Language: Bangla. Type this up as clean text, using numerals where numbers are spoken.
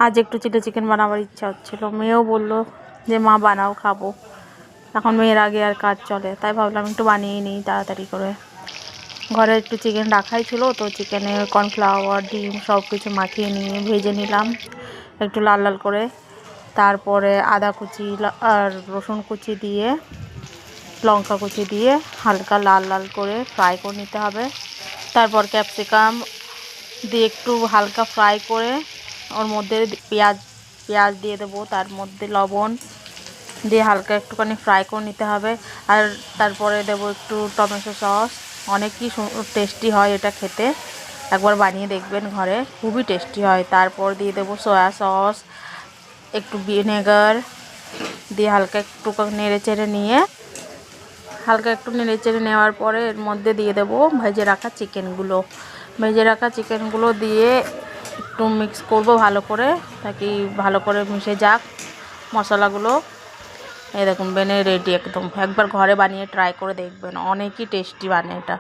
আজ একটু চিলি চিকেন বানাবার ইচ্ছা হচ্ছিল, মেয়েও বললো যে মা বানাও খাবো। এখন মেয়ের আগে আর কাজ চলে, তাই ভাবলাম একটু বানিয়ে নিই তাড়াতাড়ি করে। ঘরে একটু চিকেন রাখাই ছিল, তো চিকেনে কর্নফ্লাওয়ার ডিম সব কিছু মাখিয়ে নিয়ে ভেজে নিলাম একটু লাল লাল করে। তারপরে আদা কুচি আর রসুন কুচি দিয়ে লঙ্কা কুচি দিয়ে হালকা লাল লাল করে ফ্রাই করে নিতে হবে। তারপর ক্যাপসিকাম দিয়ে একটু হালকা ফ্রাই করে ওর মধ্যে পেঁয়াজ দিয়ে দেবো, তার মধ্যে লবণ দিয়ে হালকা একটুখানি ফ্রাই করে নিতে হবে। আর তারপরে দেবো একটু টমেটো সস। অনেকই টেস্টি হয় এটা খেতে, একবার বানিয়ে দেখবেন ঘরে, খুবই টেস্টি হয়। তারপর দিয়ে দেবো সয়া সস, একটু ভিনেগার দিয়ে হালকা একটু নেড়ে চেড়ে নিয়ে নেওয়ার পরে এর মধ্যে দিয়ে দেবো ভেজে রাখা চিকেনগুলো দিয়ে একটু মিক্স করব ভালো করে, তাকি ভালো করে মিশে যাক মশলাগুলো। এই দেখুন বেনে রেডি একদম। একবার ঘরে বানিয়ে ট্রাই করে দেখবেন, অনেকই টেস্টি বানে এটা।